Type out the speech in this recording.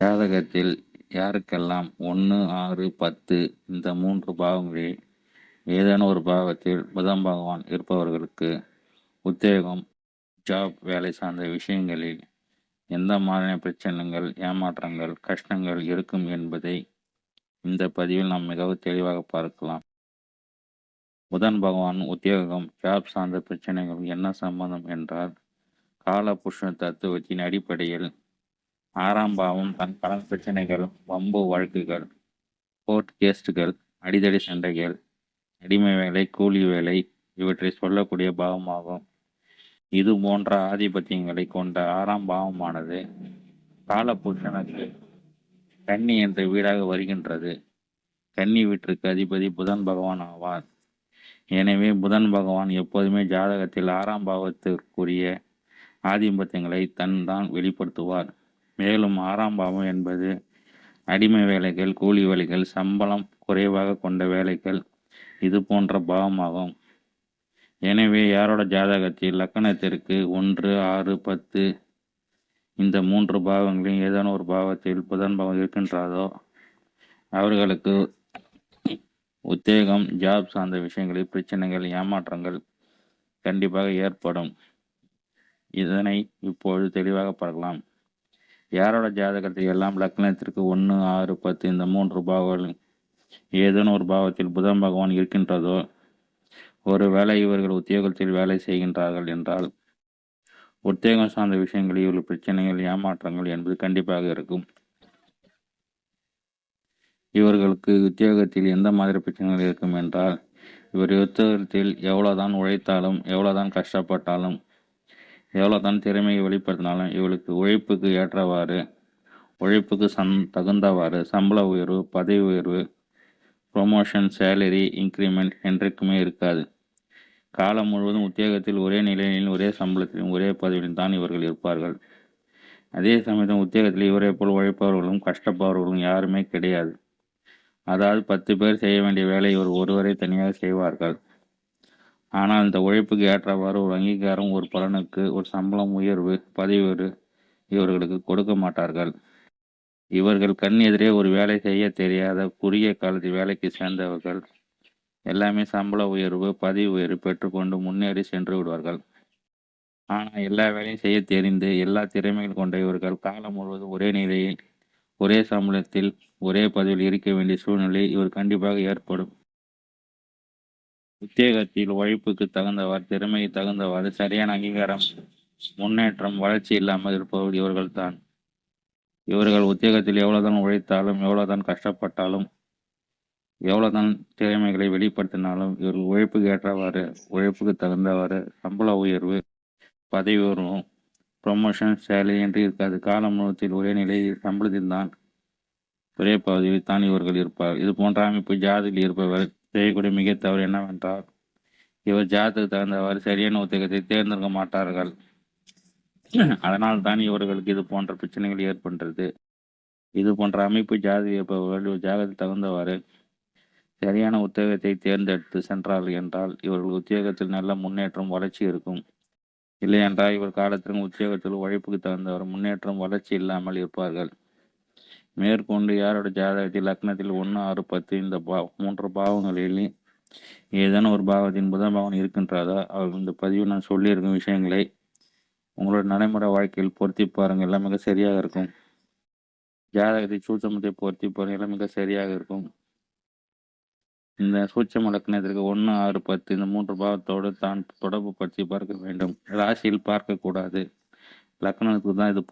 ஜாதகத்தில் யாருக்கெல்லாம் 1, 6, 10 இந்த 3 பாவங்களில் ஏதேனும் ஒரு பாவத்தில் புதன் பகவான் இருப்பவர்களுக்கு உத்தியோகம், ஜாப், வேலை சார்ந்த விஷயங்களில் எந்த மாதிரியான பிரச்சனைகள், ஏமாற்றங்கள், கஷ்டங்கள் இருக்கும் என்பதை இந்த பதிவில் நாம் மிகவும் தெளிவாக பார்க்கலாம். புதன் பகவான் உத்தியோகம், ஜாப் சார்ந்த பிரச்சனைகள் என்ன சம்பந்தம் என்றால், காலபுருஷ தத்துவத்தின் அடிப்படையில் 6ஆம் பாவம் தன் கடன் பிரச்சனைகள், வம்பு வழக்குகள், கோர்ட் கேஸ்டுகள், அடிதடி சண்டைகள், அடிமை வேலை, கூலி வேலை இவற்றை சொல்லக்கூடிய பாவமாகும். இது போன்ற ஆதிபத்தியங்களை கொண்ட 6ஆம் பாவமானது காலபுருஷனுக்கு கன்னி என்ற வீடாக வருகின்றது. கன்னி வீட்டிற்கு அதிபதி புதன் பகவான் ஆவார். எனவே புதன் பகவான் எப்போதுமே ஜாதகத்தில் 6ஆம் பாவத்திற்குரிய ஆதிபத்தியங்களை தான் வெளிப்படுத்துவார். மேலும் 6ஆம் பாவம் என்பது அடிமை வேலைகள், கூலி வேலைகள், சம்பளம் குறைவாக கொண்ட வேலைகள் இது போன்ற பாவமாகும். எனவே யாரோட ஜாதகத்தில் லக்னத்திற்கு 1, 6, 10 இந்த 3 பாவங்களில் ஏதேனும் ஒரு பாவத்தில் புதன் பாவம் இருக்கின்றதோ அவர்களுக்கு உத்தியோகம், ஜாப் சார்ந்த விஷயங்களில் பிரச்சனைகள், ஏமாற்றங்கள் கண்டிப்பாக ஏற்படும். இதனை இப்பொழுது தெளிவாக பார்க்கலாம். யாரோட ஜாதகத்தில் எல்லாம் லக்னத்திற்கு 1, 6, 10 இந்த 3 பாவங்கள் ஏதேனும் ஒரு பாவத்தில் புதன் பகவான் இருக்கின்றதோ, ஒருவேளை இவர்கள் உத்தியோகத்தில் வேலை செய்கின்றார்கள் என்றால் உத்தியோகம் சார்ந்த விஷயங்களில் இவர்கள் பிரச்சனைகள், ஏமாற்றங்கள் என்பது கண்டிப்பாக இருக்கும். இவர்களுக்கு உத்தியோகத்தில் எந்த மாதிரி பிரச்சனைகள் இருக்கும் என்றால், இவர் உத்தியோகத்தில் எவ்வளோதான் உழைத்தாலும், எவ்வளோதான் கஷ்டப்பட்டாலும், எவ்வளோதான் திறமையை வெளிப்படுத்தினாலும் இவளுக்கு உழைப்புக்கு ஏற்றவாறு, உழைப்புக்கு தகுந்தவாறு சம்பள உயர்வு, பதவி உயர்வு, ப்ரொமோஷன், சேலரி இன்க்ரிமெண்ட் என்றைக்குமே இருக்காது. காலம் முழுவதும் உத்தியோகத்தில் ஒரே நிலையிலும், ஒரே சம்பளத்திலும், ஒரே பதவியிலும் தான் இவர்கள் இருப்பார்கள். அதே சமயத்தில் உத்தியோகத்தில் இவரை போல் உழைப்பவர்களும் கஷ்டப்படுபவர்களும் யாருமே கிடையாது. அதாவது 10 பேர் செய்ய வேண்டிய வேலை இவர் ஒருவரை தனியாக செய்வார்கள். ஆனால் இந்த உழைப்புக்கு ஏற்றவாறு ஒரு அங்கீகாரம், ஒரு பலனுக்கு ஒரு சம்பளம் உயர்வு, பதவி உயர்வு இவர்களுக்கு கொடுக்க மாட்டார்கள். இவர்கள் கண் எதிரே ஒரு வேலை செய்ய தெரியாத குறுகிய காலத்தில் வேலைக்கு சேர்ந்தவர்கள் எல்லாமே சம்பள உயர்வு, பதவி உயர்வு பெற்றுக்கொண்டு முன்னேறி சென்று விடுவார்கள். ஆனால் எல்லா வேலையும் செய்ய தெரிந்து எல்லா திறமைகள் கொண்ட இவர்கள் காலம் முழுவதும் ஒரே நிலையில், ஒரே சம்பளத்தில், ஒரே பதவியில் இருக்க வேண்டிய சூழ்நிலை இவர் கண்டிப்பாக ஏற்படும். உத்தியோகத்தில் உழைப்புக்கு தகுந்தவாறு, திறமைக்கு தகுந்தவாறு சரியான அங்கீகாரம், முன்னேற்றம், வளர்ச்சி இல்லாமல் இருப்பவர்கள் இவர்கள்தான். இவர்கள் உத்தியோகத்தில் எவ்வளவுதான் உழைத்தாலும், எவ்வளவுதான் கஷ்டப்பட்டாலும், எவ்வளவுதான் திறமைகளை வெளிப்படுத்தினாலும் இவர்கள் உழைப்புக்கு ஏற்றவாறு, உழைப்புக்கு தகுந்தவாறு சம்பள உயர்வு, பதவி உயர்வும், ப்ரொமோஷன், சேலரி என்று இருக்காது. காலம் முழுவதில் ஒரே நிலையில் சம்பளத்தில் தான், ஒரே பகுதியில் தான் இவர்கள் இருப்பார். இது போன்ற அமைப்பு ஜாதகத்தில் இருப்பவர் செய்யக்கூடிய மிக தவறு என்னவென்றால், இவர் ஜாதகத்துக்கு தகுந்தவாறு சரியான உத்தியோகத்தை தேர்ந்தெடுக்க மாட்டார்கள். அதனால் தான் இவர்களுக்கு இது போன்ற பிரச்சனைகள் ஏற்படுகிறது. இது போன்ற அமைப்பு ஜாதகம் இருப்பவர்கள் ஜாதகத்துக்கு தகுந்தவாறு சரியான உத்தியோகத்தை தேர்ந்தெடுத்து சென்றார்கள் என்றால் இவர்கள் உத்தியோகத்தில் நல்ல முன்னேற்றம், வளர்ச்சி இருக்கும். இல்லை என்றால் இவர் காலத்திலும் உத்தியோகத்தில் உழைப்புக்கு தகுந்தவர் முன்னேற்றம், வளர்ச்சி இல்லாமல் இருப்பார்கள். மேற்கொண்டு யாரோட ஜாதகத்தில் லக்னத்தில் 1, 6, 10 இந்த 3 பாவங்களில் ஏதேனும் ஒரு பாவத்தின் புதன் பாவம் இருக்கின்றதோ அவர்கள் இந்த பதிவு நான் சொல்லியிருக்கும் விஷயங்களை உங்களோட நடைமுறை வாழ்க்கையில் பொருத்தி பாருங்கள், எல்லாம் மிக சரியாக இருக்கும். ஜாதகத்தை சூட்சமத்தை பொருத்தி பாருங்கள், எல்லாம் மிக சரியாக இருக்கும். இந்த சூட்சம லக்னத்திற்கு 1, 6, 10 இந்த 3 பாவத்தோடு தான் தொடர்பு படுத்தி பார்க்க வேண்டும். ராசியில் பார்க்கக்கூடாது. லக்னத்துக்கு தான் இது